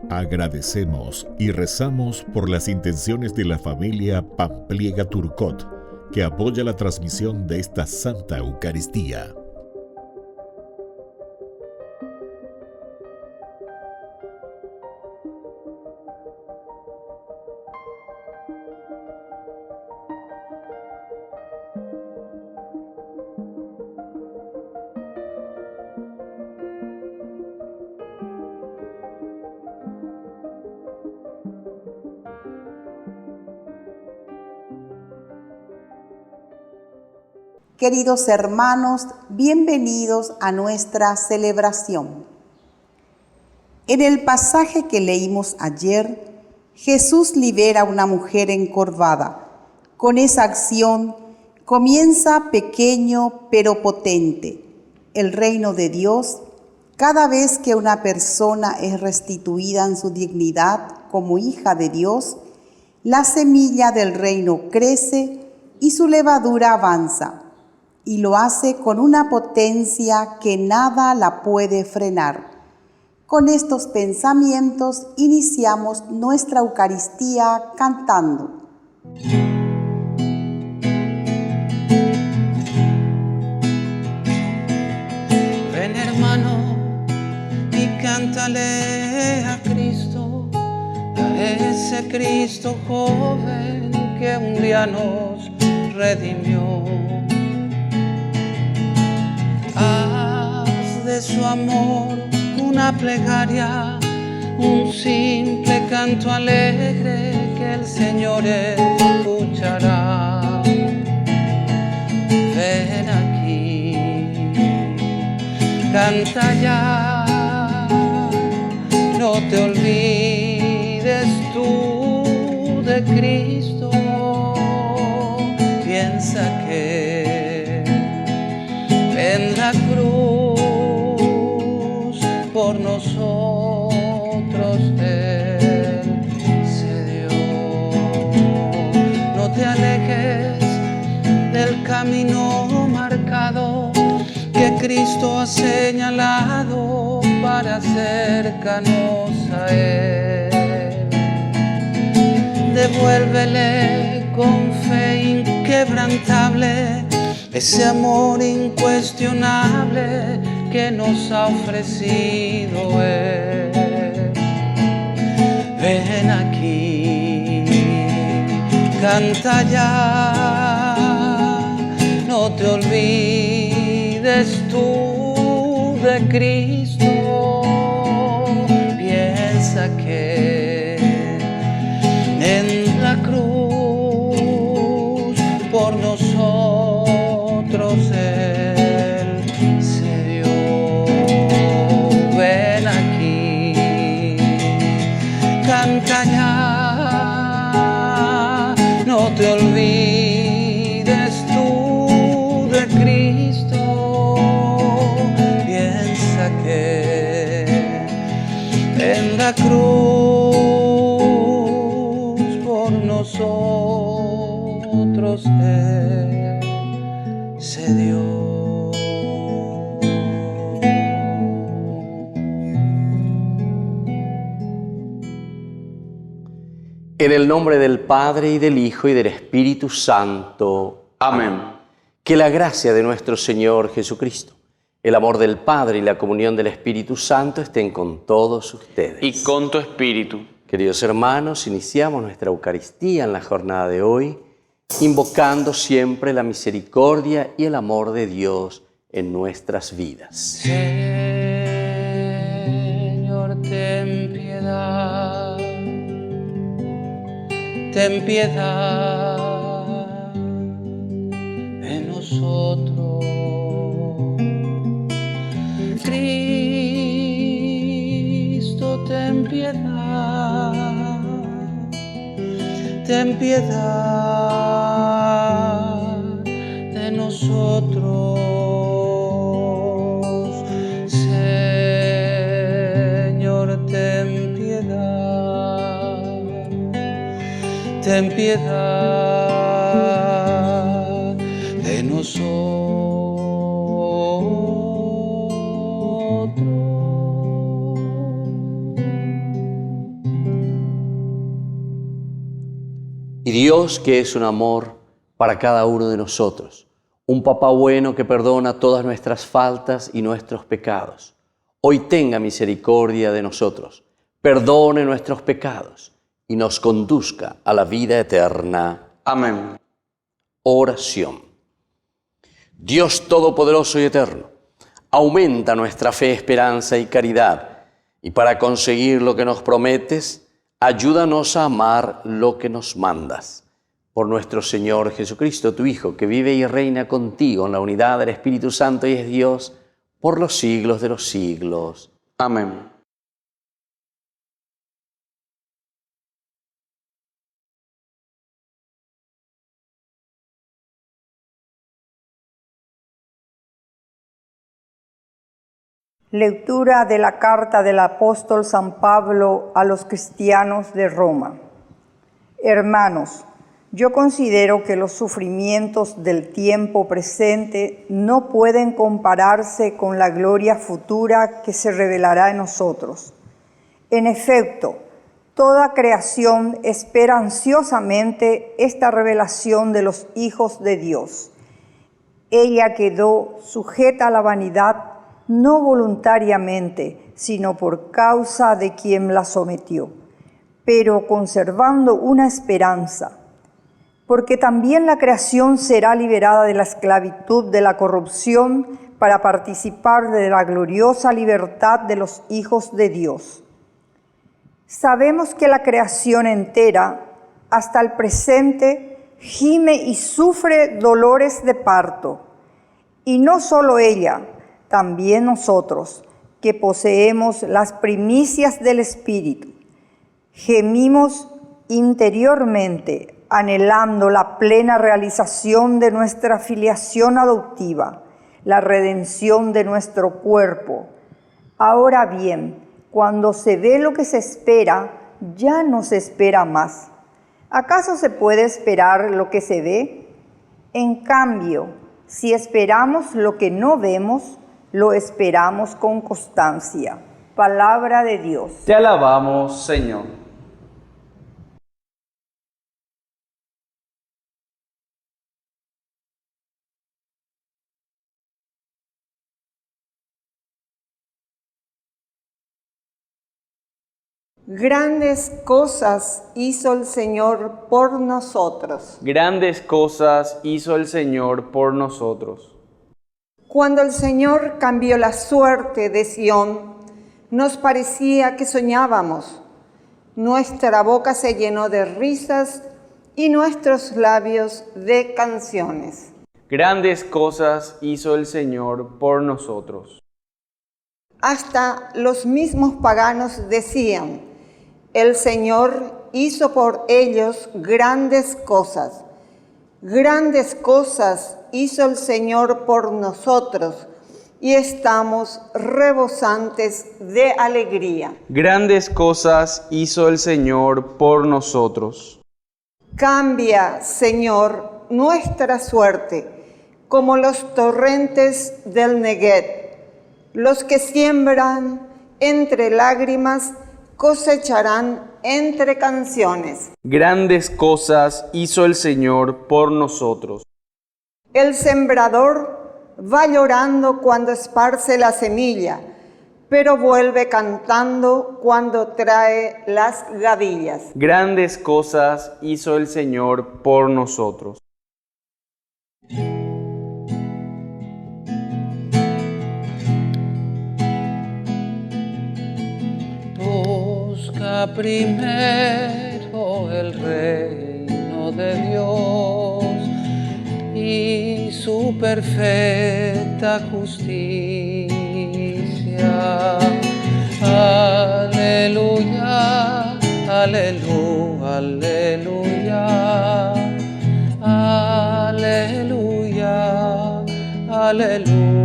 Agradecemos y rezamos por las intenciones de la familia Pampliega Turcot, que apoya la transmisión de esta Santa Eucaristía. Queridos hermanos, bienvenidos a nuestra celebración. En el pasaje que leímos ayer, Jesús libera a una mujer encorvada. Con esa acción comienza pequeño pero potente. El reino de Dios, cada vez que una persona es restituida en su dignidad como hija de Dios, la semilla del reino crece y su levadura avanza. Y lo hace con una potencia que nada la puede frenar. Con estos pensamientos iniciamos nuestra Eucaristía cantando. Ven, hermano, y cántale a Cristo, a ese Cristo joven que un día nos redimió. Haz de su amor una plegaria, un simple canto alegre que el Señor escuchará. Ven aquí, canta ya, no te olvides tú de Cristo, piensa que en la cruz por nosotros Él se dio. No te alejes del camino marcado que Cristo ha señalado para acercarnos a Él. Devuélvele con fe inquebrantable ese amor incuestionable que nos ha ofrecido Él. Ven aquí, canta ya, no te olvides tú de Cristo, piensa que en la cruz por nosotros Él se dio. Ven aquí, canta ya, no te olvides tú de Cristo, piensa que en la cruz por nosotros Él se dio. En el nombre del Padre, y del Hijo, y del Espíritu Santo. Amén. Que la gracia de nuestro Señor Jesucristo, el amor del Padre y la comunión del Espíritu Santo estén con todos ustedes. Y con tu espíritu. Queridos hermanos, iniciamos nuestra Eucaristía en la jornada de hoy, invocando siempre la misericordia y el amor de Dios en nuestras vidas. Señor, ten piedad, ten piedad de nosotros. Cristo, ten piedad, ten piedad de nosotros. Señor, ten piedad, ten piedad de nosotros. Y Dios, que es un amor para cada uno de nosotros, un papá bueno que perdona todas nuestras faltas y nuestros pecados, hoy tenga misericordia de nosotros, perdone nuestros pecados y nos conduzca a la vida eterna. Amén. Oración. Dios Todopoderoso y Eterno, aumenta nuestra fe, esperanza y caridad, y para conseguir lo que nos prometes, ayúdanos a amar lo que nos mandas. Por nuestro Señor Jesucristo, tu Hijo, que vive y reina contigo en la unidad del Espíritu Santo y es Dios por los siglos de los siglos. Amén. Lectura de la carta del apóstol San Pablo a los cristianos de Roma. Hermanos, yo considero que los sufrimientos del tiempo presente no pueden compararse con la gloria futura que se revelará en nosotros. En efecto, toda creación espera ansiosamente esta revelación de los hijos de Dios. Ella quedó sujeta a la vanidad no voluntariamente, sino por causa de quien la sometió, pero conservando una esperanza, porque también la creación será liberada de la esclavitud de la corrupción para participar de la gloriosa libertad de los hijos de Dios. Sabemos que la creación entera, hasta el presente, gime y sufre dolores de parto, y no solo ella, también nosotros, que poseemos las primicias del Espíritu, gemimos interiormente, anhelando la plena realización de nuestra filiación adoptiva, la redención de nuestro cuerpo. Ahora bien, cuando se ve lo que se espera, ya no se espera más. ¿Acaso se puede esperar lo que se ve? En cambio, si esperamos lo que no vemos, lo esperamos con constancia. Palabra de Dios. Te alabamos, Señor. Grandes cosas hizo el Señor por nosotros. Grandes cosas hizo el Señor por nosotros. Cuando el Señor cambió la suerte de Sión, nos parecía que soñábamos. Nuestra boca se llenó de risas y nuestros labios de canciones. Grandes cosas hizo el Señor por nosotros. Hasta los mismos paganos decían: el Señor hizo por ellos grandes cosas. Grandes cosas hizo el Señor por nosotros y estamos rebosantes de alegría. Grandes cosas hizo el Señor por nosotros. Cambia, Señor, nuestra suerte como los torrentes del Neguet. Los que siembran entre lágrimas cosecharán entre canciones. Grandes cosas hizo el Señor por nosotros. El sembrador va llorando cuando esparce la semilla, pero vuelve cantando cuando trae las gavillas. Grandes cosas hizo el Señor por nosotros. Busca primero el reino de Dios y su perfecta justicia. Aleluya, aleluya, aleluya, aleluya, aleluya.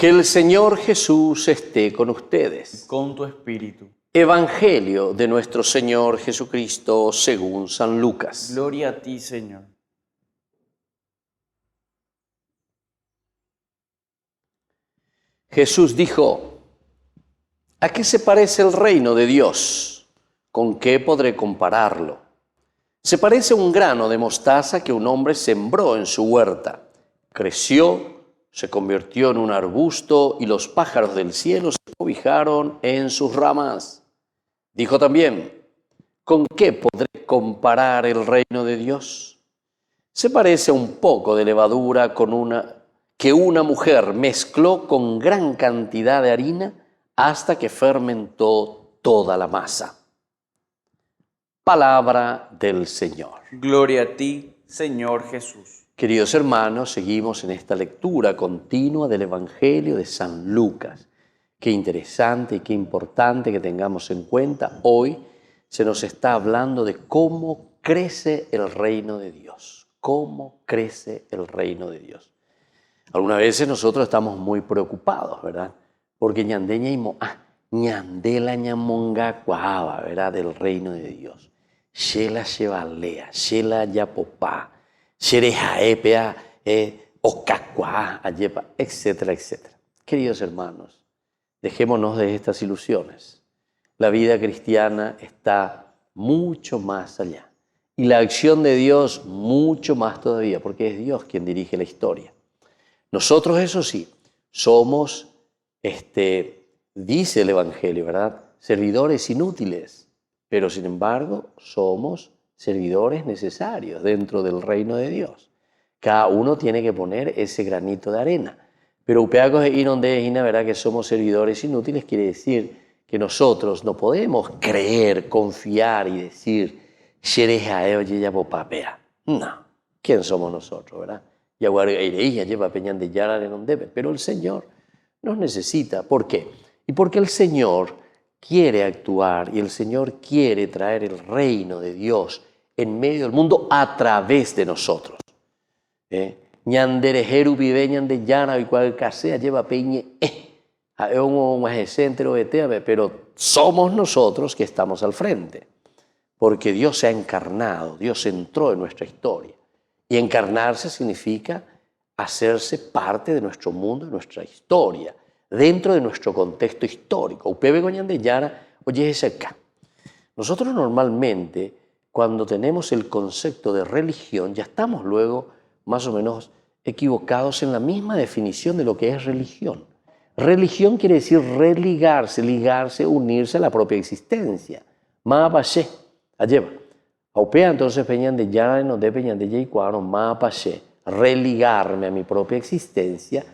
Que el Señor Jesús esté con ustedes. Con tu espíritu. Evangelio de nuestro Señor Jesucristo según San Lucas. Gloria a ti, Señor. Jesús dijo: ¿a qué se parece el reino de Dios? ¿Con qué podré compararlo? Se parece a un grano de mostaza que un hombre sembró en su huerta. Creció, se convirtió en un arbusto y los pájaros del cielo se cobijaron en sus ramas. Dijo también: ¿con qué podré comparar el reino de Dios? Se parece a un poco de levadura que una mujer mezcló con gran cantidad de harina hasta que fermentó toda la masa. Palabra del Señor. Gloria a ti, Señor Jesús. Queridos hermanos, seguimos en esta lectura continua del Evangelio de San Lucas. Qué interesante y qué importante que tengamos en cuenta. Hoy se nos está hablando de cómo crece el reino de Dios. Cómo crece el reino de Dios. Algunas veces nosotros estamos muy preocupados, ¿verdad? Porque ñandeña y ñandela ñamonga cuava, ¿verdad? Del reino de Dios. Shela shevalea, shela yapopá. Sherejaepea, Ocacuá, Ayepa, etcétera, etcétera. Queridos hermanos, dejémonos de estas ilusiones. La vida cristiana está mucho más allá. Y la acción de Dios mucho más todavía, porque es Dios quien dirige la historia. Nosotros, eso sí, somos, dice el Evangelio, ¿verdad? Servidores inútiles, pero sin embargo somos servidores necesarios dentro del reino de Dios. Cada uno tiene que poner ese granito de arena. Pero upeacos y donde ¿verdad? Que somos servidores inútiles, quiere decir que nosotros no podemos creer, confiar y decir, no, ¿quién somos nosotros, verdad? Pero el Señor nos necesita. ¿Por qué? Y porque el Señor quiere actuar y el Señor quiere traer el reino de Dios en medio del mundo a través de nosotros. Ñanderejeru vive ñandeyana y cual casea lleva peñe pero somos nosotros que estamos al frente, porque Dios se ha encarnado, Dios entró en nuestra historia. Y encarnarse significa hacerse parte de nuestro mundo, de nuestra historia, dentro de nuestro contexto histórico. Nosotros normalmente, cuando tenemos el concepto de religión, ya estamos luego más o menos equivocados en la misma definición de lo que es religión. Religión quiere decir religarse, ligarse, unirse a la propia existencia. Maapashe, alleva. Aupea entonces peñan de ya no de peñan de yeicuano, maapashe, religarme a mi propia existencia.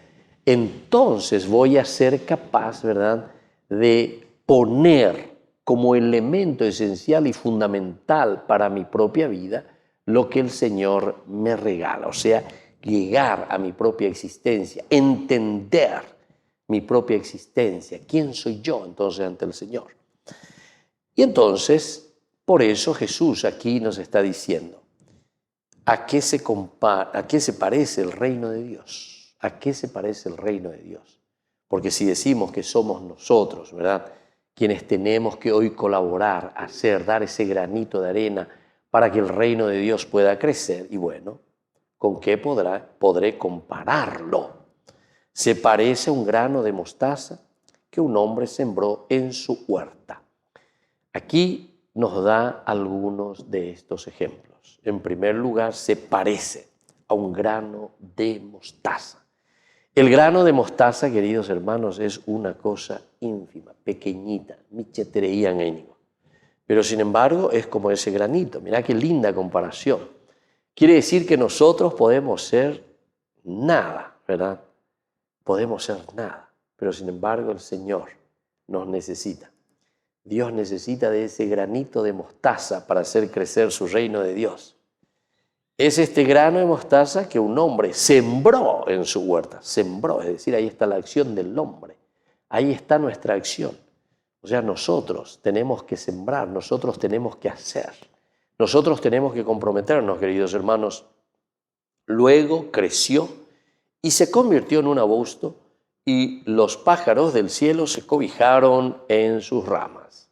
Entonces voy a ser capaz, ¿verdad?, de poner como elemento esencial y fundamental para mi propia vida lo que el Señor me regala. O sea, llegar a mi propia existencia, entender mi propia existencia. ¿Quién soy yo entonces ante el Señor? Y entonces, por eso Jesús aquí nos está diciendo, ¿a qué se parece el reino de Dios? ¿A qué se parece el reino de Dios? Porque si decimos que somos nosotros, ¿verdad?, quienes tenemos que hoy colaborar, dar ese granito de arena para que el reino de Dios pueda crecer, y bueno, ¿con qué podré compararlo? Se parece a un grano de mostaza que un hombre sembró en su huerta. Aquí nos da algunos de estos ejemplos. En primer lugar, se parece a un grano de mostaza. El grano de mostaza, queridos hermanos, es una cosa ínfima, pequeñita, michetereían énimo. Pero sin embargo es como ese granito. Mirá qué linda comparación. Quiere decir que nosotros podemos ser nada, ¿verdad? Podemos ser nada, pero sin embargo el Señor nos necesita. Dios necesita de ese granito de mostaza para hacer crecer su reino de Dios. Es este grano de mostaza que un hombre sembró en su huerta. Sembró, es decir, ahí está la acción del hombre. Ahí está nuestra acción. O sea, nosotros tenemos que sembrar, nosotros tenemos que hacer. Nosotros tenemos que comprometernos, queridos hermanos. Luego creció y se convirtió en un arbusto y los pájaros del cielo se cobijaron en sus ramas.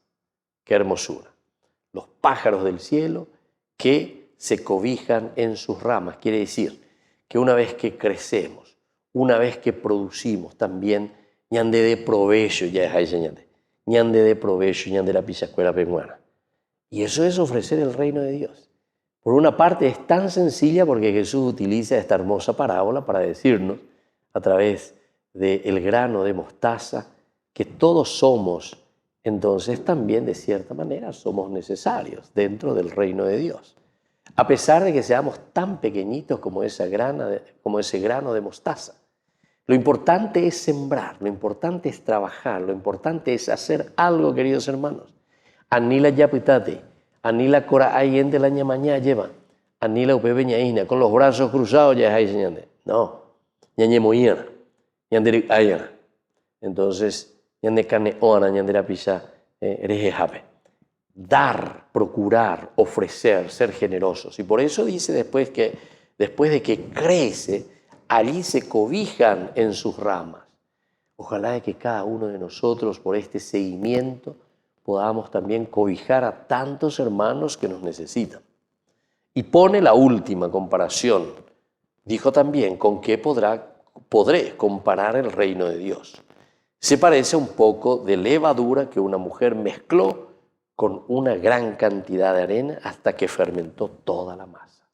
¡Qué hermosura! Los pájaros del cielo que se cobijan en sus ramas. Quiere decir que una vez que crecemos, una vez que producimos también, ñande de provecho, ya es ahí señalé, ñande de provecho, ñande la pisacuela penguana. Y eso es ofrecer el reino de Dios. Por una parte es tan sencilla porque Jesús utiliza esta hermosa parábola para decirnos a través del grano de mostaza que todos somos, entonces también de cierta manera somos necesarios dentro del reino de Dios. A pesar de que seamos tan pequeñitos como ese grano de mostaza. Lo importante es sembrar, lo importante es trabajar, lo importante es hacer algo, queridos hermanos. Anila yapitate, anila cora ayente la ñamaña lleva, anila upebe ñaína, con los brazos cruzados ya es ahí señande. No, ñañe moíana, ñande ayana. Entonces, ñande carne oana, ñande la pisa eres jape. Dar, procurar, ofrecer, ser generosos. Y por eso dice después de que crece, allí se cobijan en sus ramas. Ojalá de que cada uno de nosotros por este seguimiento podamos también cobijar a tantos hermanos que nos necesitan. Y pone la última comparación. Dijo también, ¿con qué podré comparar el reino de Dios? Se parece un poco de levadura que una mujer mezcló con una gran cantidad de arena hasta que fermentó toda la masa.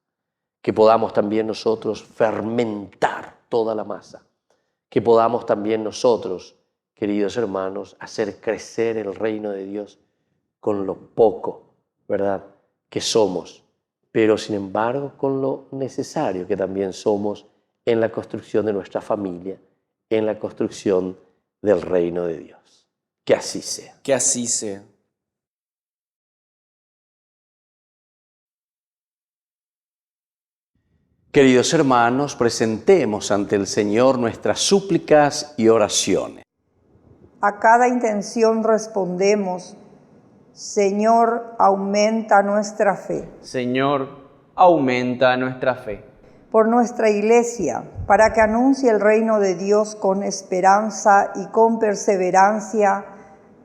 Que podamos también nosotros fermentar toda la masa. Que podamos también nosotros, queridos hermanos, hacer crecer el reino de Dios con lo poco, ¿verdad?, que somos, pero sin embargo con lo necesario que también somos en la construcción de nuestra familia, en la construcción del reino de Dios. Que así sea. Que así sea. Queridos hermanos, presentemos ante el Señor nuestras súplicas y oraciones. A cada intención respondemos, Señor, aumenta nuestra fe. Señor, aumenta nuestra fe. Por nuestra Iglesia, para que anuncie el reino de Dios con esperanza y con perseverancia,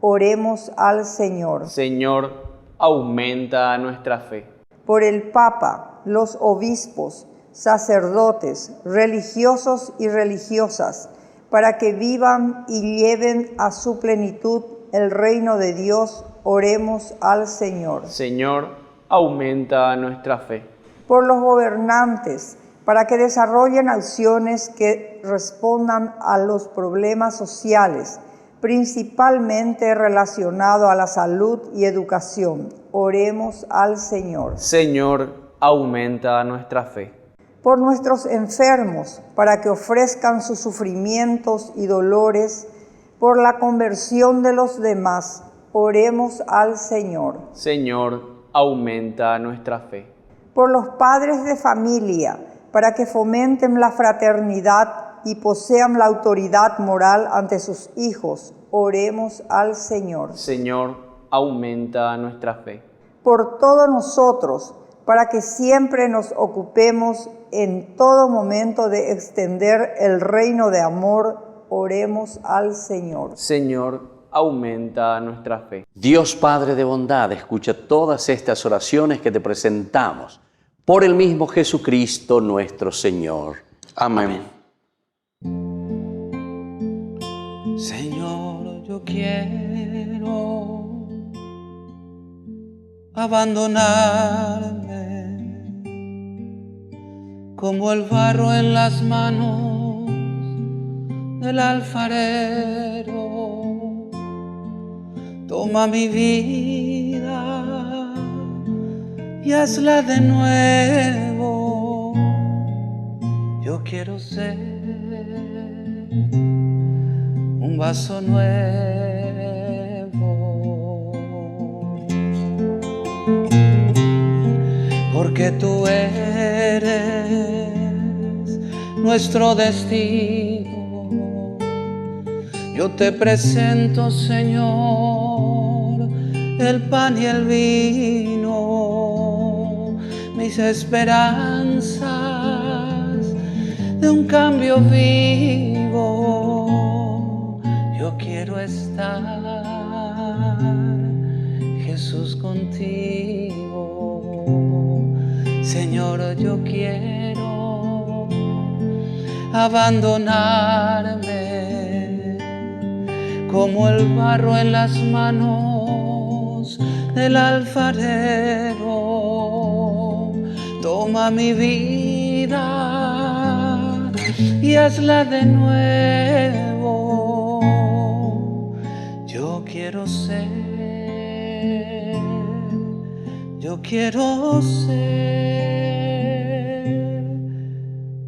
oremos al Señor. Señor, aumenta nuestra fe. Por el Papa, los obispos, sacerdotes, religiosos y religiosas, para que vivan y lleven a su plenitud el reino de Dios, oremos al Señor. Señor, aumenta nuestra fe. Por los gobernantes, para que desarrollen acciones que respondan a los problemas sociales, principalmente relacionados a la salud y educación, oremos al Señor. Señor, aumenta nuestra fe. Por nuestros enfermos, para que ofrezcan sus sufrimientos y dolores, por la conversión de los demás, oremos al Señor. Señor, aumenta nuestra fe. Por los padres de familia, para que fomenten la fraternidad y posean la autoridad moral ante sus hijos, oremos al Señor. Señor, aumenta nuestra fe. Por todos nosotros, para que siempre nos ocupemos en todo momento de extender el reino de amor, oremos al Señor. Señor, aumenta nuestra fe. Dios Padre de bondad, escucha todas estas oraciones que te presentamos por el mismo Jesucristo nuestro Señor. Amén. Señor, yo quiero abandonarme como el barro en las manos del alfarero. Toma mi vida y hazla de nuevo. Yo quiero ser un vaso nuevo, porque tú eres nuestro destino. Yo te presento, Señor, el pan y el vino, mis esperanzas de un cambio vivo. Yo quiero estar, Jesús, contigo. Señor, yo quiero abandonarme como el barro en las manos del alfarero. Toma mi vida y hazla de nuevo. Yo quiero ser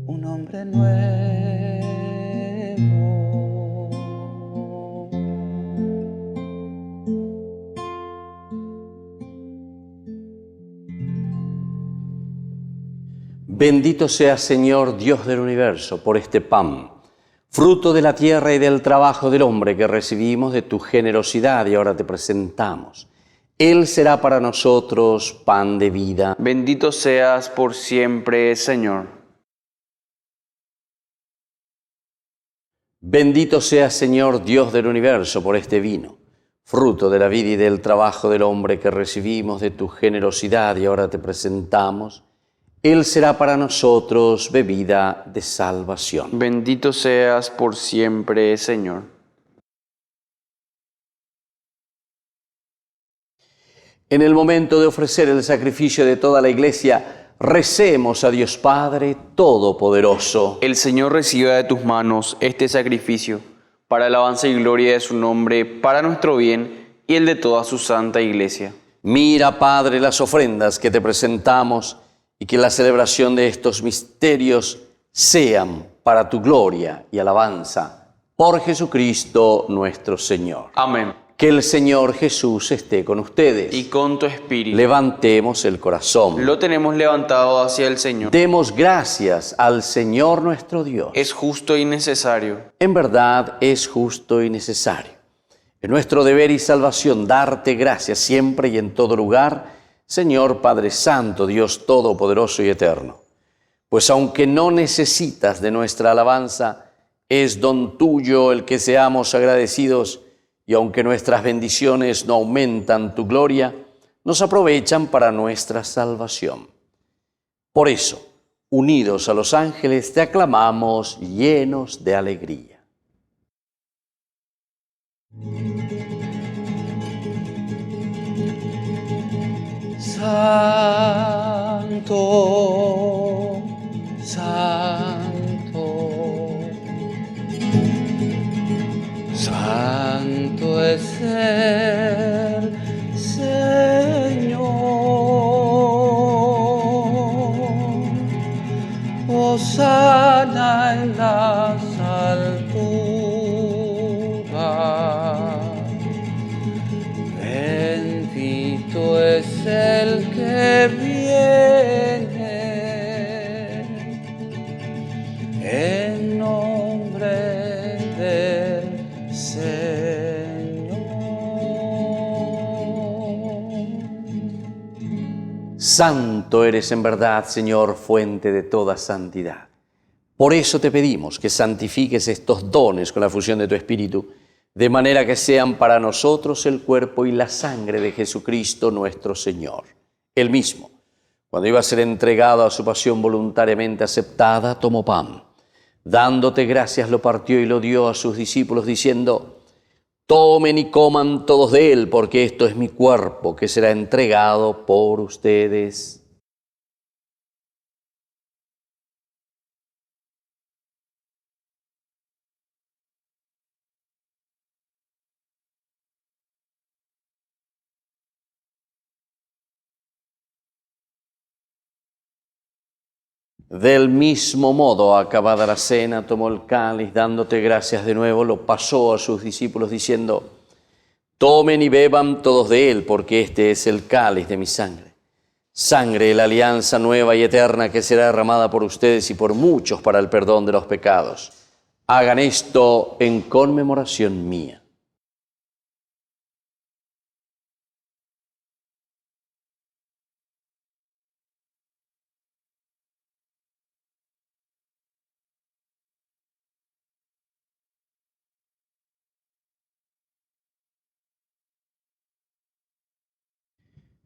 un hombre nuevo. Bendito seas, Señor, Dios del universo, por este pan, fruto de la tierra y del trabajo del hombre que recibimos de tu generosidad y ahora te presentamos. Él será para nosotros pan de vida. Bendito seas por siempre, Señor. Bendito seas, Señor, Dios del universo, por este vino, fruto de la vida y del trabajo del hombre que recibimos de tu generosidad y ahora te presentamos. Él será para nosotros bebida de salvación. Bendito seas por siempre, Señor. En el momento de ofrecer el sacrificio de toda la Iglesia, recemos a Dios Padre Todopoderoso. El Señor reciba de tus manos este sacrificio, para alabanza y gloria de su nombre, para nuestro bien y el de toda su santa Iglesia. Mira, Padre, las ofrendas que te presentamos y que la celebración de estos misterios sean para tu gloria y alabanza. Por Jesucristo nuestro Señor. Amén. Que el Señor Jesús esté con ustedes. Y con tu espíritu. Levantemos el corazón. Lo tenemos levantado hacia el Señor. Demos gracias al Señor nuestro Dios. Es justo y necesario. En verdad es justo y necesario. Es nuestro deber y salvación darte gracias siempre y en todo lugar, Señor Padre Santo, Dios Todopoderoso y Eterno. Pues aunque no necesitas de nuestra alabanza, es don tuyo el que seamos agradecidos, y aunque nuestras bendiciones no aumentan tu gloria, nos aprovechan para nuestra salvación. Por eso, unidos a los ángeles, te aclamamos llenos de alegría. Santo, santo, santo es el Señor. Hosana en las alturas. Bendito es el que viene en nombre del Señor. Santo eres en verdad, Señor, fuente de toda santidad. Por eso te pedimos que santifiques estos dones con la fusión de tu Espíritu, de manera que sean para nosotros el cuerpo y la sangre de Jesucristo nuestro Señor. Él mismo, cuando iba a ser entregado a su pasión voluntariamente aceptada, tomó pan. Dándote gracias, lo partió y lo dio a sus discípulos, diciendo: tomen y coman todos de él, porque esto es mi cuerpo, que será entregado por ustedes. Del mismo modo, acabada la cena, tomó el cáliz, dándote gracias de nuevo, lo pasó a sus discípulos, diciendo: tomen y beban todos de él, porque este es el cáliz de mi sangre. Sangre de la alianza nueva y eterna que será derramada por ustedes y por muchos para el perdón de los pecados. Hagan esto en conmemoración mía.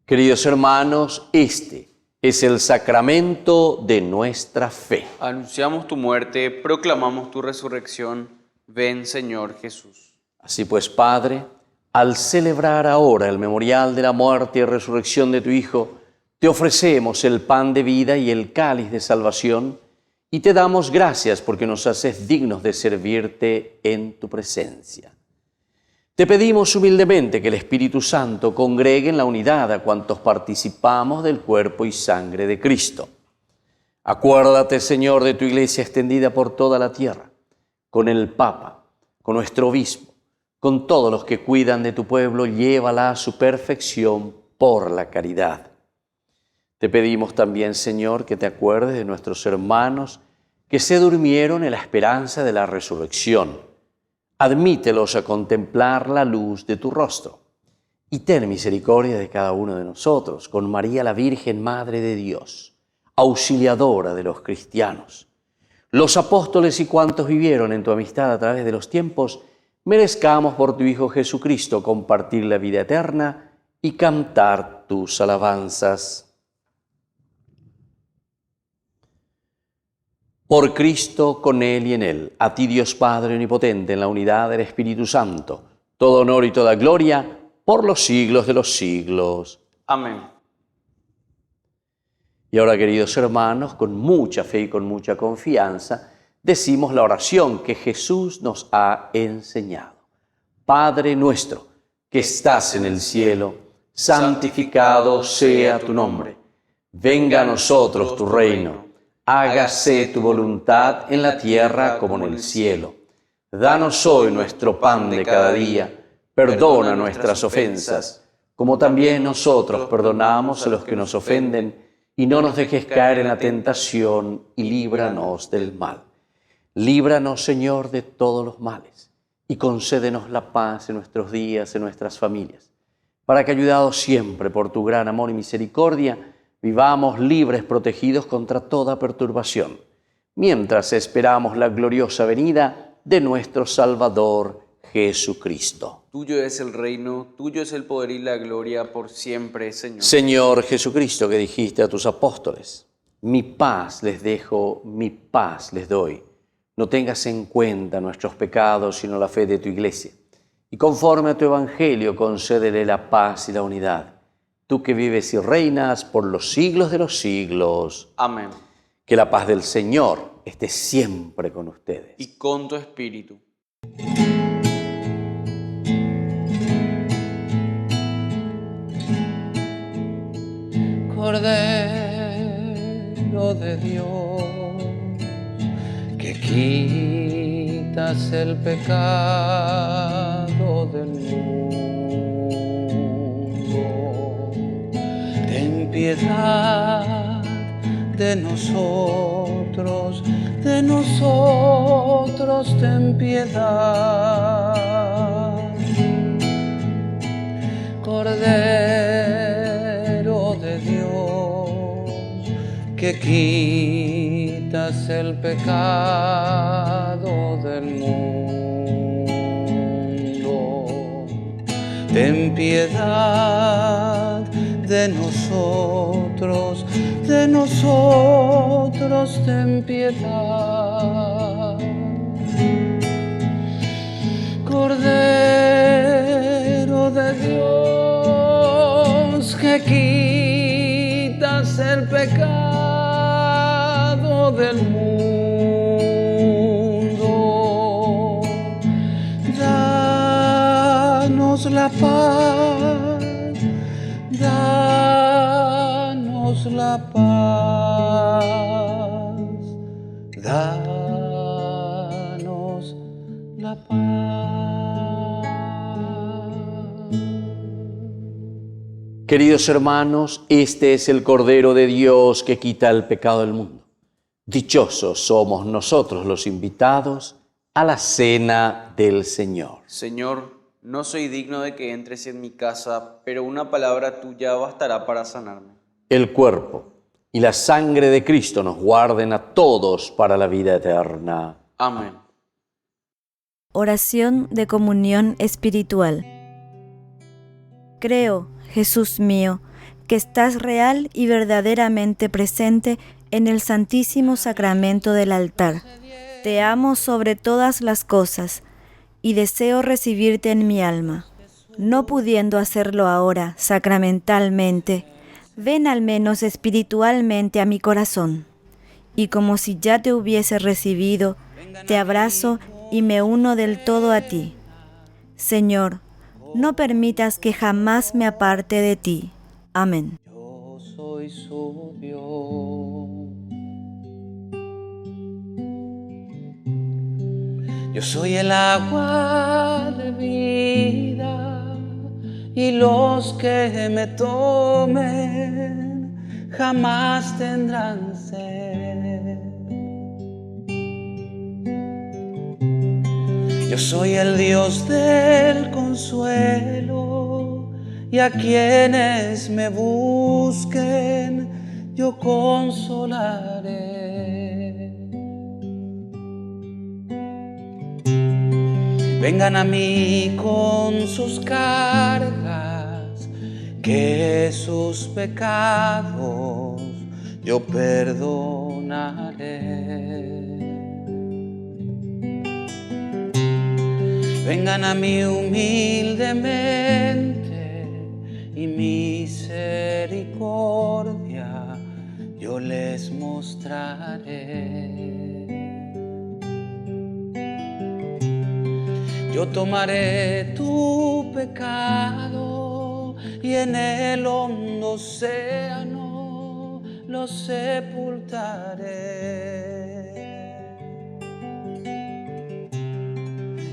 Queridos hermanos, este es el sacramento de nuestra fe. Anunciamos tu muerte, proclamamos tu resurrección. Ven, Señor Jesús. Así pues, Padre, al celebrar ahora el memorial de la muerte y resurrección de tu Hijo, te ofrecemos el pan de vida y el cáliz de salvación, y te damos gracias porque nos haces dignos de servirte en tu presencia. Te pedimos humildemente que el Espíritu Santo congregue en la unidad a cuantos participamos del cuerpo y sangre de Cristo. Acuérdate, Señor, de tu Iglesia extendida por toda la tierra, con el Papa, con nuestro obispo, con todos los que cuidan de tu pueblo, llévala a su perfección por la caridad. Te pedimos también, Señor, que te acuerdes de nuestros hermanos que se durmieron en la esperanza de la resurrección. Admítelos a contemplar la luz de tu rostro. Y ten misericordia de cada uno de nosotros, con María la Virgen, Madre de Dios, auxiliadora de los cristianos. Los apóstoles y cuantos vivieron en tu amistad a través de los tiempos, merezcamos por tu Hijo Jesucristo compartir la vida eterna y cantar tus alabanzas. Por Cristo, con Él y en Él, a ti Dios Padre Omnipotente, en la unidad del Espíritu Santo, todo honor y toda gloria, por los siglos de los siglos. Amén. Y ahora, queridos hermanos, con mucha fe y con mucha confianza, decimos la oración que Jesús nos ha enseñado. Padre nuestro, que estás en el cielo, santificado sea tu nombre. Venga a nosotros tu reino. Hágase tu voluntad en la tierra como en el cielo. Danos hoy nuestro pan de cada día. Perdona nuestras ofensas, como también nosotros perdonamos a los que nos ofenden, y no nos dejes caer en la tentación, y líbranos del mal. Líbranos, Señor, de todos los males, y concédenos la paz en nuestros días, en nuestras familias, para que, ayudados siempre por tu gran amor y misericordia, vivamos libres, protegidos contra toda perturbación, mientras esperamos la gloriosa venida de nuestro Salvador Jesucristo. Tuyo es el reino, tuyo es el poder y la gloria por siempre, Señor. Señor Jesucristo, que dijiste a tus apóstoles, mi paz les dejo, mi paz les doy. No tengas en cuenta nuestros pecados, sino la fe de tu Iglesia. Y conforme a tu Evangelio, concédele la paz y la unidad. Tú que vives y reinas por los siglos de los siglos. Amén. Que la paz del Señor esté siempre con ustedes. Y con tu espíritu. Cordero de Dios, que quitas el pecado del mundo, ten piedad de nosotros, ten piedad. Cordero de Dios, que quitas el pecado del mundo, ten piedad de nosotros, ten piedad. Cordero de Dios, que quitas el pecado del mundo, danos la paz, danos la paz, danos la paz. Queridos hermanos, este es el Cordero de Dios que quita el pecado del mundo. Dichosos somos nosotros los invitados a la cena del Señor. Señor, no soy digno de que entres en mi casa, pero una palabra tuya bastará para sanarme. El cuerpo y la sangre de Cristo nos guarden a todos para la vida eterna. Amén. Oración de comunión espiritual. Creo, Jesús mío, que estás real y verdaderamente presente en el Santísimo Sacramento del altar. Te amo sobre todas las cosas y deseo recibirte en mi alma. No pudiendo hacerlo ahora sacramentalmente, ven al menos espiritualmente a mi corazón. Y como si ya te hubiese recibido, te abrazo y me uno del todo a ti. Señor, no permitas que jamás me aparte de ti. Amén. Yo soy su Dios. Yo soy el agua de vida y los que me tomen jamás tendrán sed. Yo soy el Dios del consuelo y a quienes me busquen yo consolaré. Vengan a mí con sus cargas, que sus pecados yo perdonaré. Vengan a mí humildemente y misericordia yo les mostraré. Yo tomaré tu pecado y en el hondo océano lo sepultaré.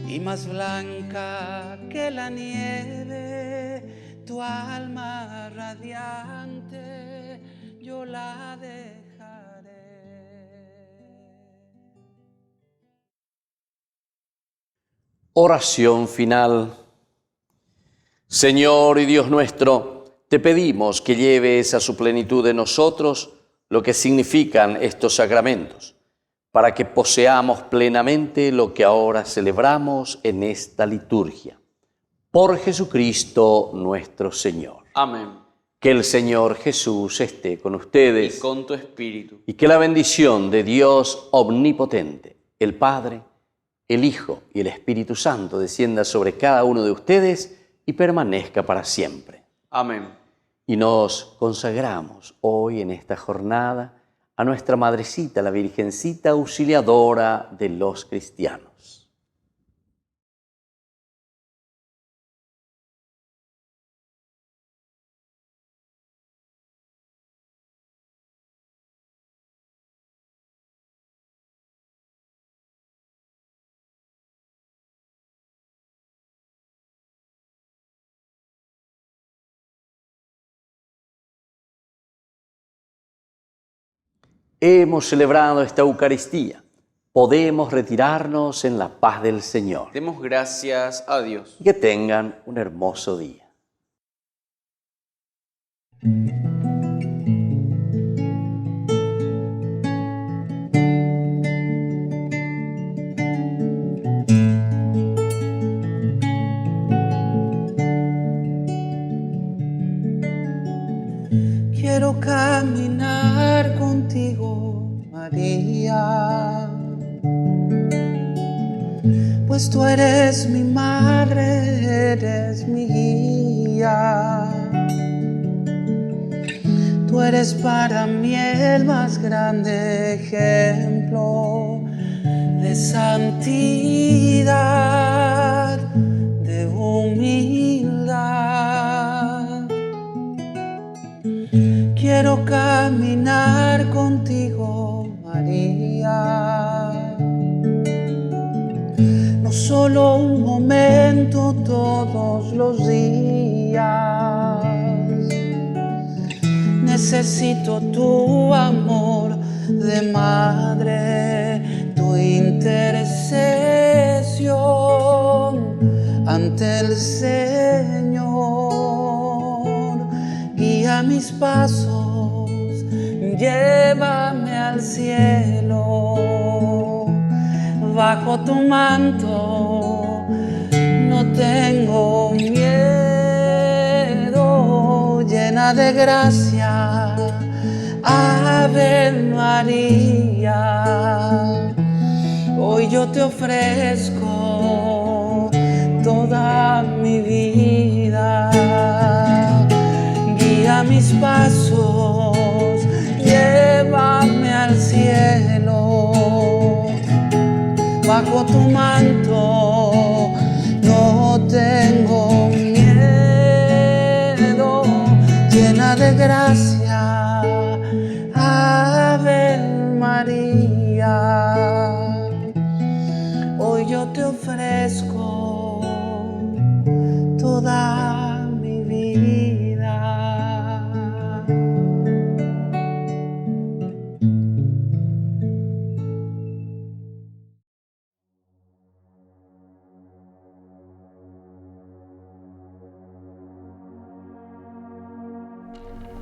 Y más blanca que la nieve, tu alma radiante, yo la dejaré. Oración final. Señor y Dios nuestro, te pedimos que lleves a su plenitud en nosotros lo que significan estos sacramentos, para que poseamos plenamente lo que ahora celebramos en esta liturgia. Por Jesucristo nuestro Señor. Amén. Que el Señor Jesús esté con ustedes. Y con tu espíritu. Y que la bendición de Dios omnipotente, el Padre, el Hijo y el Espíritu Santo descienda sobre cada uno de ustedes y permanezca para siempre. Amén. Y nos consagramos hoy en esta jornada a nuestra Madrecita, la Virgencita Auxiliadora de los cristianos. Hemos celebrado esta Eucaristía. Podemos retirarnos en la paz del Señor. Demos gracias a Dios. Y que tengan un hermoso día. Quiero caminar contigo, María, pues tú eres mi madre, eres mi guía. Tú eres para mí el más grande ejemplo de santidad, de humildad. Quiero caminar contigo, María, no solo un momento, todos los días. Necesito tu amor de madre, tu intercesión ante el Señor. Guía mis pasos, llévame al cielo. Bajo tu manto no tengo miedo. Llena llena de gracia, Ave María. Hoy yo te ofrezco toda mi vida, guía mis pasos, llévame al cielo, bajo tu manto no tengo miedo, llena de gracia, Ave María. Hoy yo te ofrezco toda mi vida.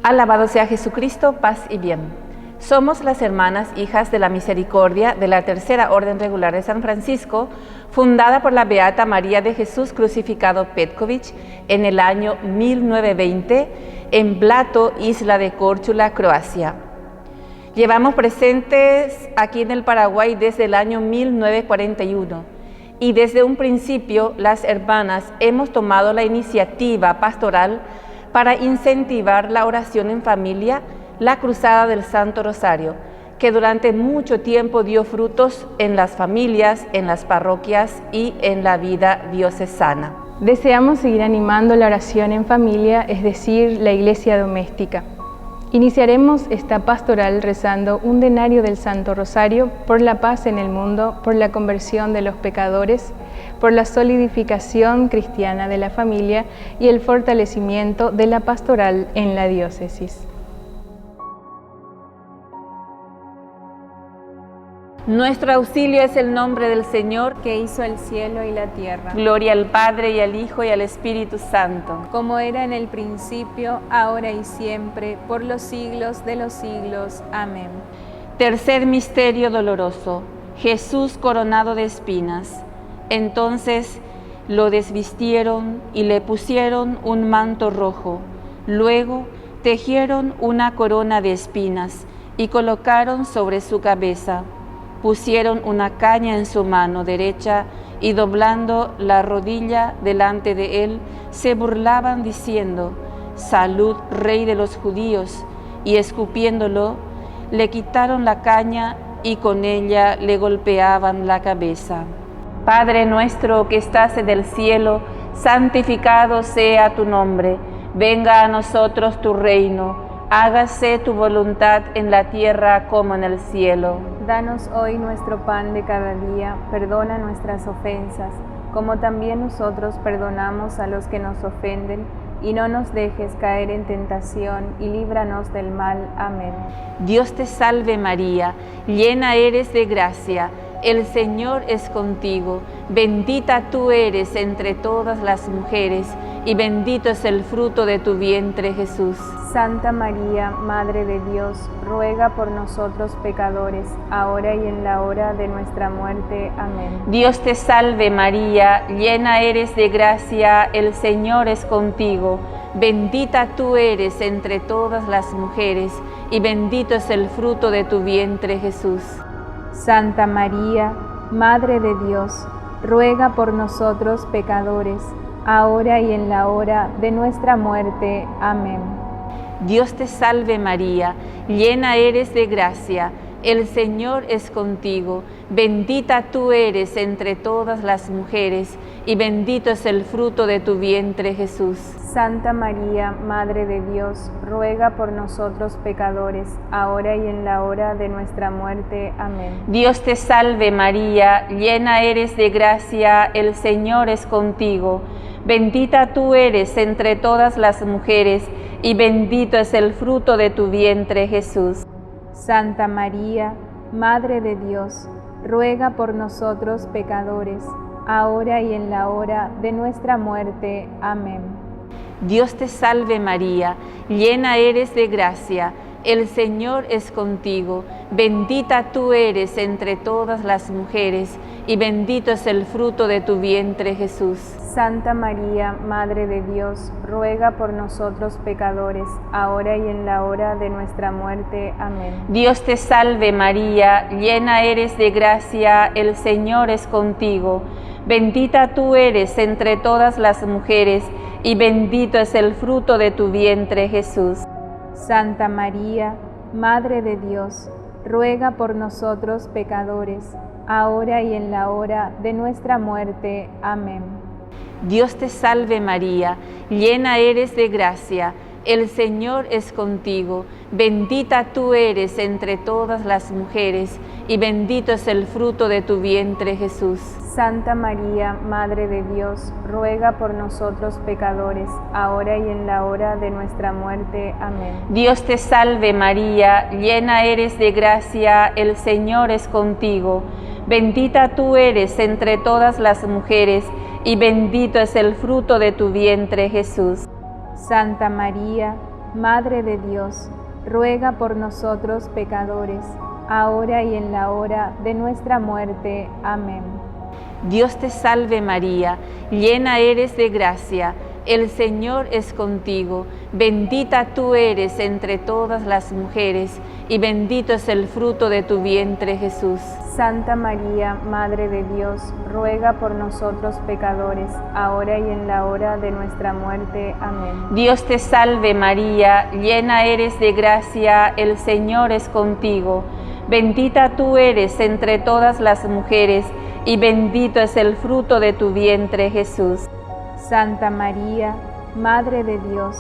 Alabado sea Jesucristo, paz y bien. Somos las hermanas hijas de la misericordia de la Tercera Orden Regular de San Francisco, fundada por la Beata María de Jesús Crucificado Petković en el año 1920 en Blato, isla de Córčula, Croacia. Llevamos presentes aquí en el Paraguay desde el año 1941 y desde un principio las hermanas hemos tomado la iniciativa pastoral para incentivar la oración en familia, la Cruzada del Santo Rosario, que durante mucho tiempo dio frutos en las familias, en las parroquias y en la vida diocesana. Deseamos seguir animando la oración en familia, es decir, la iglesia doméstica. Iniciaremos esta pastoral rezando un denario del Santo Rosario por la paz en el mundo, por la conversión de los pecadores, por la solidificación cristiana de la familia y el fortalecimiento de la pastoral en la diócesis. Nuestro auxilio es el nombre del Señor, que hizo el cielo y la tierra. Gloria al Padre, y al Hijo, y al Espíritu Santo. Como era en el principio, ahora y siempre, por los siglos de los siglos. Amén. Tercer misterio doloroso. Jesús coronado de espinas. Entonces lo desvistieron y le pusieron un manto rojo. Luego tejieron una corona de espinas y colocaron sobre su cabeza. Pusieron una caña en su mano derecha y doblando la rodilla delante de él, se burlaban diciendo: «Salud, Rey de los judíos», y escupiéndolo, le quitaron la caña y con ella le golpeaban la cabeza. Padre nuestro que estás en el cielo, santificado sea tu nombre. Venga a nosotros tu reino. Hágase tu voluntad en la tierra como en el cielo. Danos hoy nuestro pan de cada día, perdona nuestras ofensas, como también nosotros perdonamos a los que nos ofenden, y no nos dejes caer en tentación, y líbranos del mal. Amén. Dios te salve María, llena eres de gracia, el Señor es contigo, bendita tú eres entre todas las mujeres, y bendito es el fruto de tu vientre, Jesús. Santa María, Madre de Dios, ruega por nosotros pecadores, ahora y en la hora de nuestra muerte. Amén. Dios te salve María, llena eres de gracia, el Señor es contigo, bendita tú eres entre todas las mujeres, y bendito es el fruto de tu vientre, Jesús. Santa María, Madre de Dios, ruega por nosotros pecadores, ahora y en la hora de nuestra muerte. Amén. Dios te salve María, llena eres de gracia, el Señor es contigo, bendita tú eres entre todas las mujeres, y bendito es el fruto de tu vientre, Jesús. Santa María, Madre de Dios, ruega por nosotros pecadores, ahora y en la hora de nuestra muerte. Amén. Dios te salve María, llena eres de gracia, el Señor es contigo, bendita tú eres entre todas las mujeres, y bendito es el fruto de tu vientre, Jesús. Santa María, Madre de Dios, ruega por nosotros pecadores, ahora y en la hora de nuestra muerte. Amén. Dios te salve María, llena eres de gracia, el Señor es contigo, bendita tú eres entre todas las mujeres, y bendito es el fruto de tu vientre, Jesús. Santa María, Madre de Dios, ruega por nosotros pecadores, ahora y en la hora de nuestra muerte. Amén. Dios te salve María, llena eres de gracia, el Señor es contigo. Bendita tú eres entre todas las mujeres, y bendito es el fruto de tu vientre, Jesús. Santa María, Madre de Dios, ruega por nosotros pecadores, ahora y en la hora de nuestra muerte. Amén. Dios te salve María, llena eres de gracia, el Señor es contigo. Bendita tú eres entre todas las mujeres, y bendito es el fruto de tu vientre, Jesús. Santa María, Madre de Dios, ruega por nosotros pecadores, ahora y en la hora de nuestra muerte. Amén. Dios te salve María, llena eres de gracia, el Señor es contigo. Bendita tú eres entre todas las mujeres, y bendito es el fruto de tu vientre, Jesús. Santa María, Madre de Dios, ruega por nosotros pecadores, ahora y en la hora de nuestra muerte. Amén. Dios te salve María, llena eres de gracia, el Señor es contigo. Bendita tú eres entre todas las mujeres, y bendito es el fruto de tu vientre, Jesús. Santa María, Madre de Dios, ruega por nosotros pecadores, ahora y en la hora de nuestra muerte. Amén. Dios te salve María, llena eres de gracia, el Señor es contigo. Bendita tú eres entre todas las mujeres, y bendito es el fruto de tu vientre, Jesús. Santa María, Madre de Dios,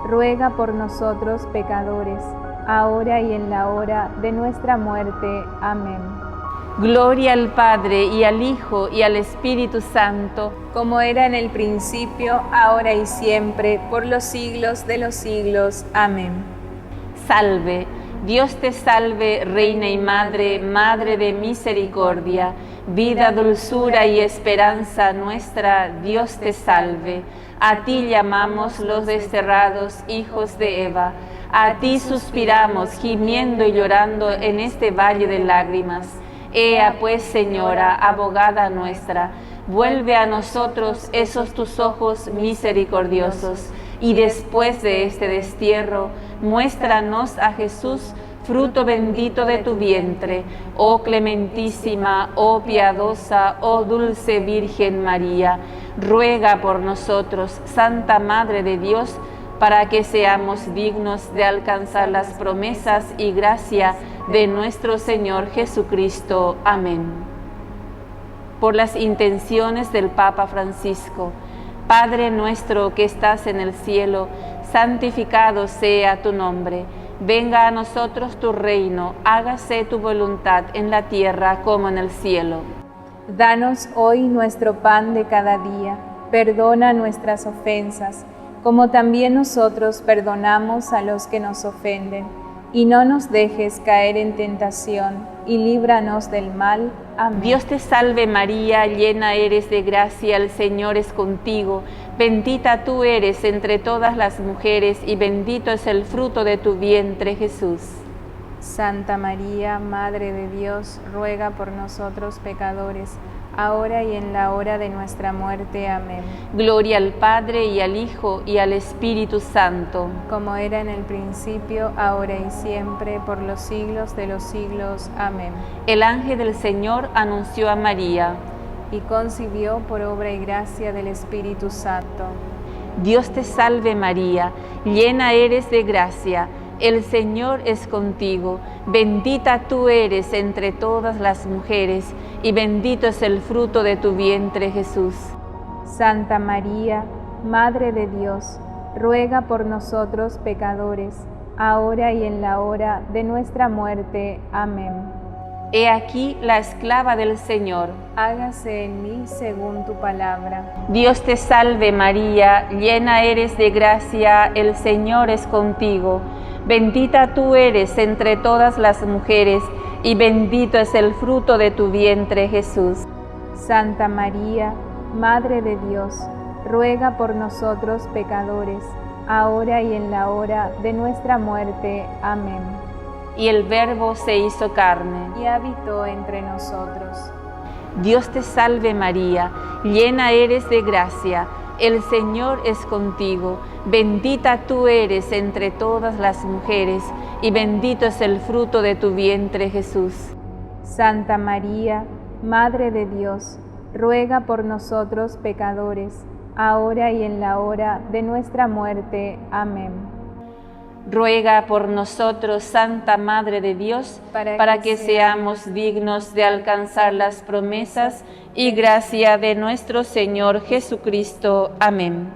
ruega por nosotros pecadores, ahora y en la hora de nuestra muerte. Amén. Gloria al Padre, y al Hijo, y al Espíritu Santo, como era en el principio, ahora y siempre, por los siglos de los siglos. Amén. Salve, Dios te salve, Reina y Madre, Madre de misericordia, vida, dulzura y esperanza nuestra, Dios te salve. A ti llamamos los desterrados hijos de Eva, a ti suspiramos, gimiendo y llorando en este valle de lágrimas. Ea pues, Señora, abogada nuestra, vuelve a nosotros esos tus ojos misericordiosos, y después de este destierro, muéstranos a Jesús, fruto bendito de tu vientre, oh clementísima, oh piadosa, oh dulce Virgen María. Ruega por nosotros, Santa Madre de Dios, para que seamos dignos de alcanzar las promesas y gracia de nuestro Señor Jesucristo. Amén. Por las intenciones del Papa Francisco, Padre nuestro que estás en el cielo, santificado sea tu nombre. Venga a nosotros tu reino, hágase tu voluntad en la tierra como en el cielo. Danos hoy nuestro pan de cada día, perdona nuestras ofensas, como también nosotros perdonamos a los que nos ofenden. Y no nos dejes caer en tentación, y líbranos del mal. Amén. Dios te salve María, llena eres de gracia, el Señor es contigo. Bendita tú eres entre todas las mujeres, y bendito es el fruto de tu vientre, Jesús. Santa María, Madre de Dios, ruega por nosotros pecadores, ahora y en la hora de nuestra muerte. Amén. Gloria al Padre, y al Hijo, y al Espíritu Santo. Como era en el principio, ahora y siempre, por los siglos de los siglos. Amén. El ángel del Señor anunció a María, y concibió por obra y gracia del Espíritu Santo. Dios te salve María, llena eres de gracia, el Señor es contigo. Bendita tú eres entre todas las mujeres, y bendito es el fruto de tu vientre, Jesús. Santa María, Madre de Dios, ruega por nosotros pecadores, ahora y en la hora de nuestra muerte. Amén. He aquí la esclava del Señor. Hágase en mí según tu palabra. Dios te salve María, llena eres de gracia, el Señor es contigo. Bendita tú eres entre todas las mujeres, y bendito es el fruto de tu vientre, Jesús. Santa María, Madre de Dios, ruega por nosotros pecadores, ahora y en la hora de nuestra muerte. Amén. Y el Verbo se hizo carne, y habitó entre nosotros. Dios te salve María, llena eres de gracia, el Señor es contigo, bendita tú eres entre todas las mujeres, y bendito es el fruto de tu vientre Jesús. Santa María, Madre de Dios, ruega por nosotros pecadores, ahora y en la hora de nuestra muerte. Amén. Ruega por nosotros, Santa Madre de Dios, para que seamos dignos de alcanzar las promesas y gracia de nuestro Señor Jesucristo. Amén.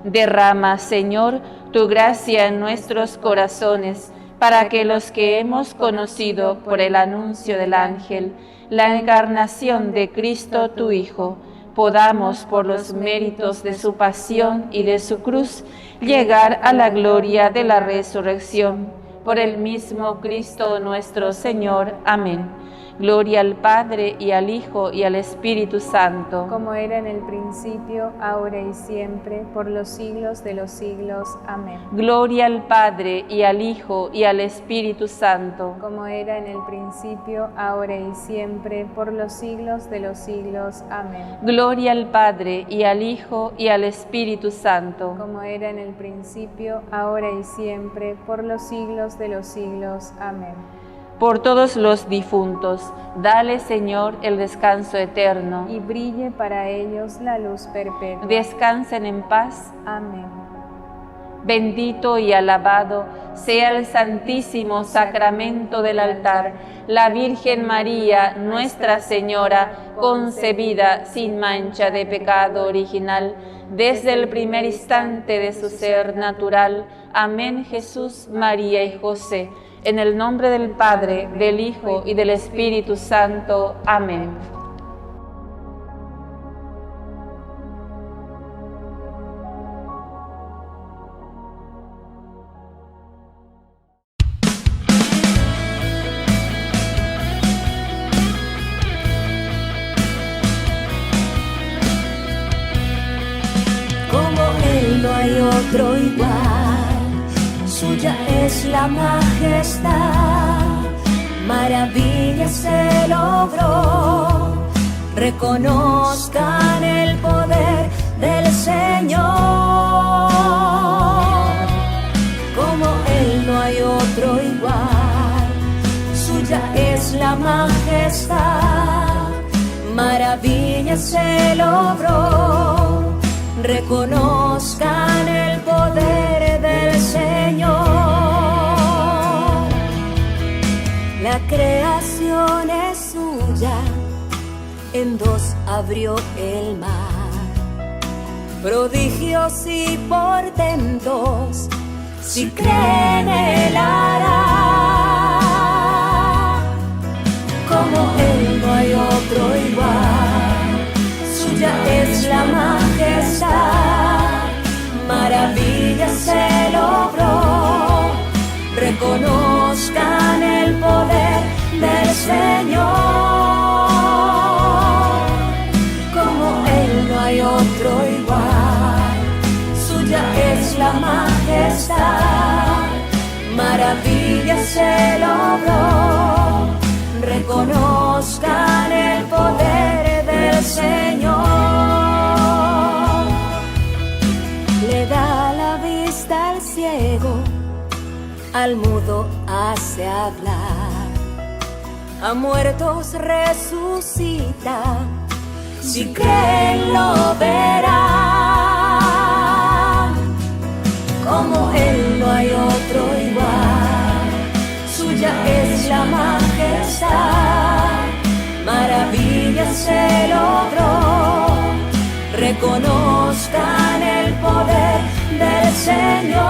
Derrama, Señor, tu gracia en nuestros corazones, para que los que hemos conocido por el anuncio del ángel la encarnación de Cristo tu Hijo, podamos, por los méritos de su pasión y de su cruz, llegar a la gloria de la resurrección. Por el mismo Cristo nuestro Señor. Amén. Gloria al Padre, y al Hijo, y al Espíritu Santo. Como era en el principio, ahora y siempre, por los siglos de los siglos. Amén. Gloria al Padre, y al Hijo, y al Espíritu Santo. Como era en el principio, ahora y siempre, por los siglos de los siglos. Amén. Gloria al Padre, y al Hijo, y al Espíritu Santo. Como era en el principio, ahora y siempre, por los siglos de los siglos. Amén. Por todos los difuntos, dale, Señor, el descanso eterno. Y brille para ellos la luz perpetua. Descansen en paz. Amén. Bendito y alabado sea el santísimo sacramento del altar, la Virgen María, Nuestra Señora, concebida sin mancha de pecado original, desde el primer instante de su ser natural. Amén. Jesús, María y José. En el nombre del Padre, del Hijo y del Espíritu Santo. Amén. Como Él no hay otro igual, suya es la majestad, maravillas se logró, reconozcan el poder del Señor. Como Él no hay otro igual, suya es la majestad, maravillas se logró, reconozcan el poder del Señor. La creación es suya, en dos abrió el mar, prodigios y portentos, si creen Él hará. Como Él no hay otro igual, suya es la majestad, maravillas se logró, reconozcan el poder del Señor. Como Él no hay otro igual, suya es la majestad, maravillas se logró, reconozcan el poder del Señor. Le da la vista al ciego, al mudo hace hablar, a muertos resucita, si creen lo verán. Como Él no hay otro igual, suya es la majestad, maravillas se logró, reconozcan el poder del Señor.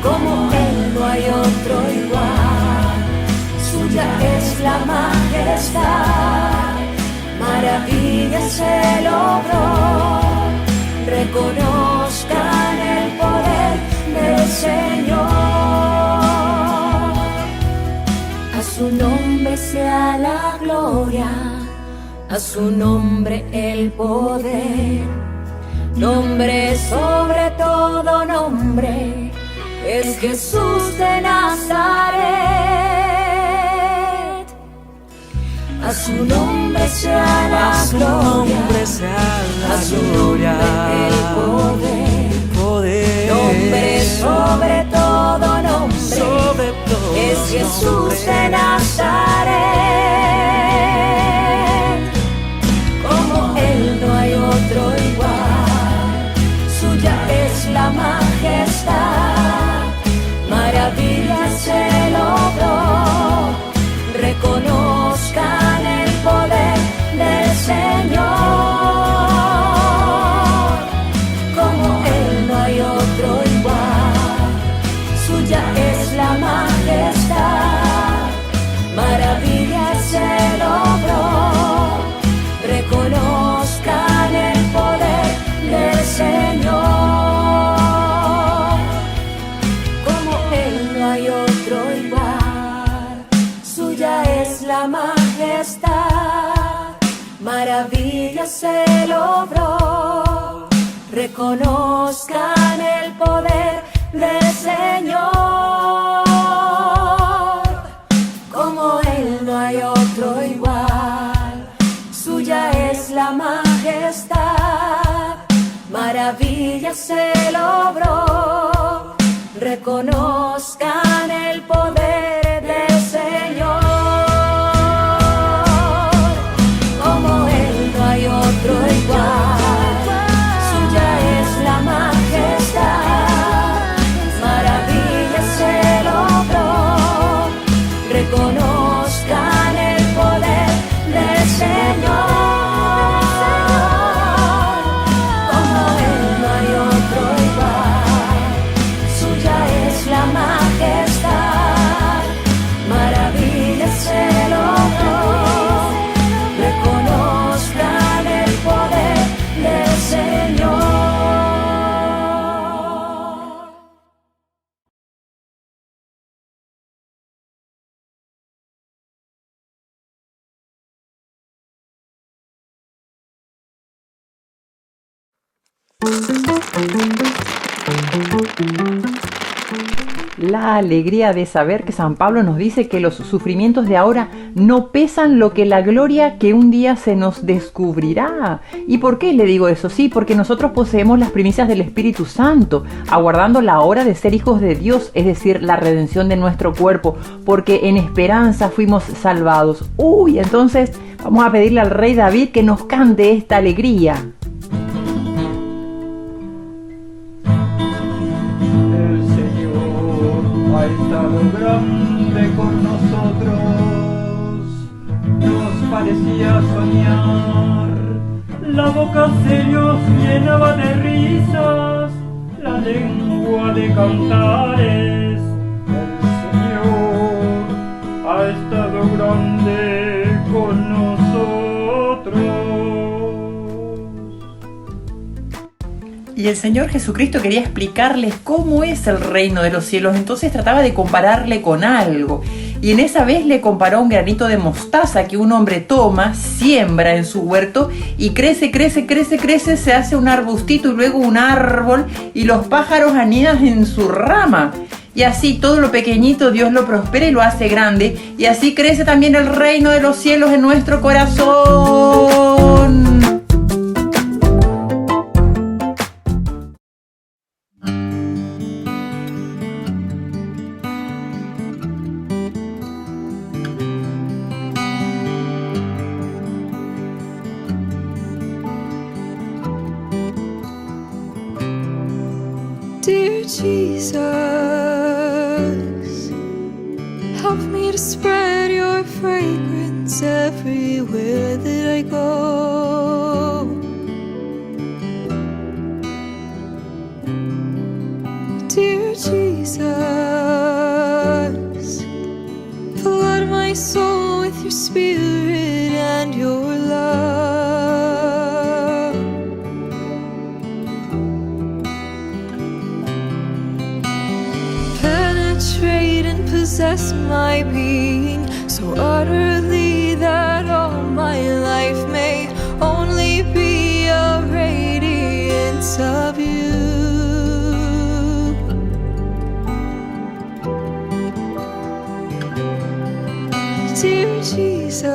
Como Él no hay otro igual, suya es la majestad, maravillas se logró, reconozcan el poder del Señor. A su nombre sea la gloria, a su nombre el poder, nombre sobre todo nombre, es Jesús de Nazaret. A su nombre sea la gloria, a su nombre el poder. Nombre sobre todo nombre, es Jesús de Nazaret. Como Él no hay otro igual, suya es la majestad, maravillas se logró. Reconozcan el poder del Señor. Como Él no hay otro igual, suya es la majestad, maravillas se logró. Reconozcan el poder del Señor. Como Él no hay otro igual, suya es la majestad, maravillas se logró. Reconozcan el poder del Señor. Como Él no hay otro igual, suya es la majestad, maravillas se logró. Reconozcan el poder del Señor. Como Él no hay otro igual, suya es la majestad, maravillas se logró. Reconozcan el poder del Señor. Como Él no hay otro igual, suya es la majestad, maravillas se logró. Reconozcan el poder del Señor. La alegría de saber que San Pablo nos dice que los sufrimientos de ahora no pesan lo que la gloria que un día se nos descubrirá. ¿Y por qué le digo eso? Sí, porque nosotros poseemos las primicias del Espíritu Santo, aguardando la hora de ser hijos de Dios, es decir, la redención de nuestro cuerpo, porque en esperanza fuimos salvados. Entonces vamos a pedirle al rey David que nos cante esta alegría. Ha estado grande con nosotros, nos parecía soñar, la boca se nos llenaba de risas, la lengua de cantares. El Señor ha estado grande con nosotros. Y el Señor Jesucristo quería explicarles cómo es el reino de los cielos, entonces trataba de compararle con algo. Y en esa vez le comparó un granito de mostaza que un hombre toma, siembra en su huerto y crece, se hace un arbustito y luego un árbol y los pájaros anidan en su rama. Y así todo lo pequeñito Dios lo prospera y lo hace grande. Y así crece también el reino de los cielos en nuestro corazón. Dear Jesus, help me to spread your fragrance everywhere that I go. Dear Jesus, flood my soul with your spirit and your love. Penetrate and possess my being so utterly that all my life may only be a radiance of you. Dear Jesus,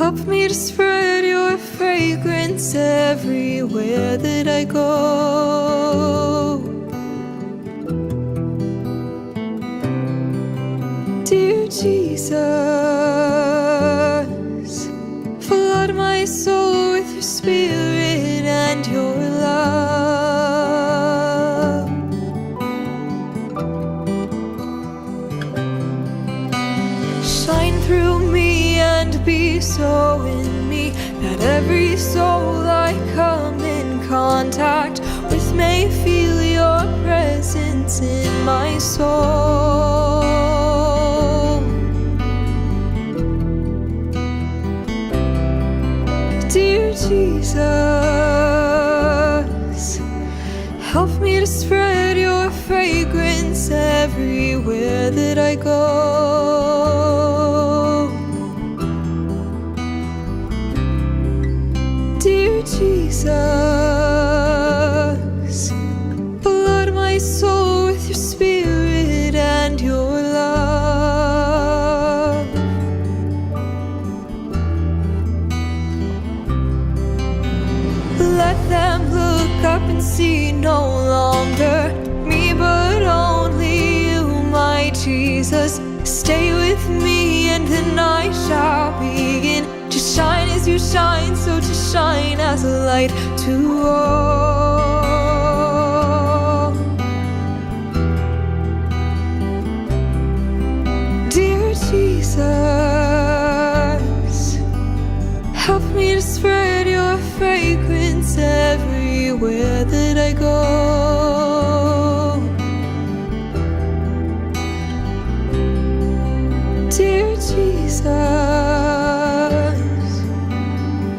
Help me to spread your fragrance everywhere that I go. Dear Jesus, flood my soul with your spirit and your love. Shine through me and be so in me that every soul I come in contact with may feel your presence in my soul. Dear Jesus, help me to spread your fragrance everywhere that I go. Dear Jesus, flood my soul with your spirit and your love. Let them look up and see no longer me, but only you, my Jesus. Stay with me and then I shall begin to shine as you shine, so to shine as a light to all. Dear Jesus, help me to spread your fragrance everywhere that I go. Dear Jesus,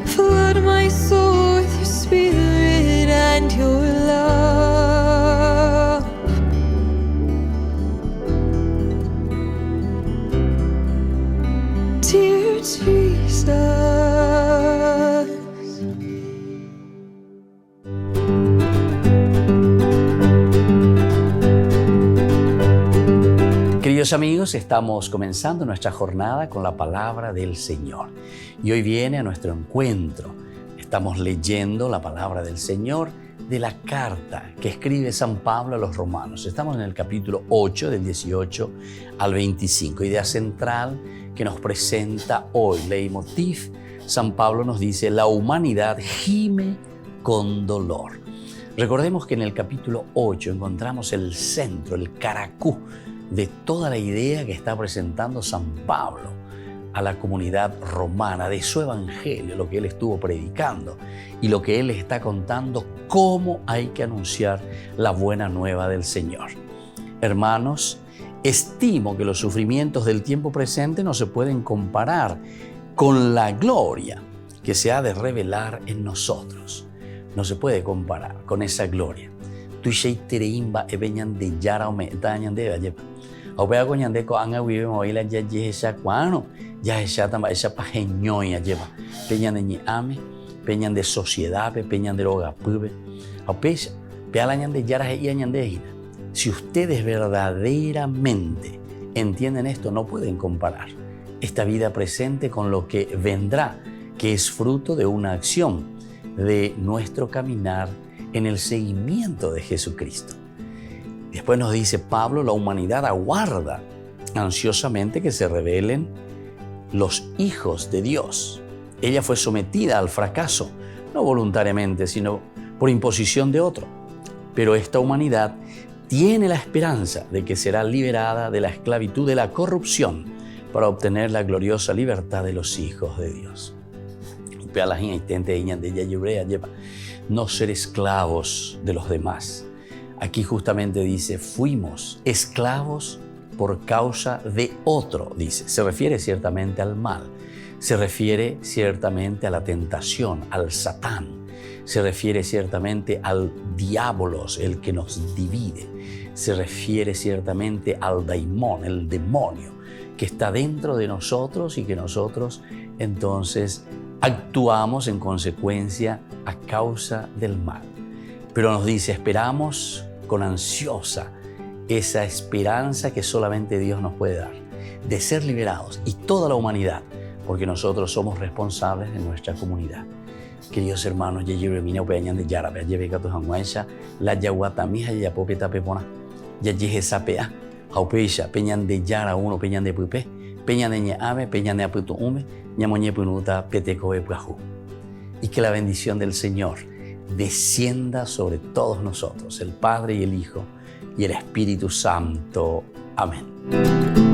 flood my soul with your spirit and your love. Dear Jesus. Queridos amigos, estamos comenzando nuestra jornada con la palabra del Señor. Y hoy viene a nuestro encuentro. Estamos leyendo la palabra del Señor de la carta que escribe San Pablo a los romanos. Estamos en el capítulo 8, del 18 al 25. Idea central que nos presenta hoy, leitmotiv. San Pablo nos dice: la humanidad gime con dolor. Recordemos que en el capítulo 8 encontramos el centro, el caracú de toda la idea que está presentando San Pablo a la comunidad romana, de su evangelio, lo que él estuvo predicando y lo que él está contando, cómo hay que anunciar la buena nueva del Señor. Hermanos, estimo que los sufrimientos del tiempo presente no se pueden comparar con la gloria que se ha de revelar en nosotros. No se puede comparar con esa gloria. Opea ko nyande ko anga wiwe moila ya esa cuano ya esa tamba esa pajeñoya lleva peñan de ni ame peñan de sociedad peñan de roga pube opesa peala nyande yara y nyande hina. Si ustedes verdaderamente entienden esto, no pueden comparar esta vida presente con lo que vendrá, que es fruto de una acción de nuestro caminar en el seguimiento de Jesucristo. Después nos dice Pablo: la humanidad aguarda ansiosamente que se revelen los hijos de Dios. Ella fue sometida al fracaso, no voluntariamente, sino por imposición de otro. Pero esta humanidad tiene la esperanza de que será liberada de la esclavitud de la corrupción para obtener la gloriosa libertad de los hijos de Dios. No ser esclavos de los demás. Aquí justamente dice: fuimos esclavos por causa de otro, dice. Se refiere ciertamente al mal, se refiere ciertamente a la tentación, al Satán, se refiere ciertamente al diabolos, el que nos divide, se refiere ciertamente al daimón, el demonio, que está dentro de nosotros y que nosotros entonces actuamos en consecuencia a causa del mal. Pero nos dice: esperamos con ansiosa esa esperanza que solamente Dios nos puede dar, de ser liberados, y toda la humanidad porque nosotros somos responsables de nuestra comunidad. Queridos hermanos, ya llevo mi peñan de yara, ya llevé gatos anguaisha, la yaguata mija ya popeta pepona, ya lleje sapea, jaupeisha, peñan de yara uno, peñan de pupe, peñan de ñaame, peñan de aputu ume, ñamoñe punuta, peteco de puajú. Y que la bendición del Señor descienda sobre todos nosotros, el Padre y el Hijo y el Espíritu Santo. Amén.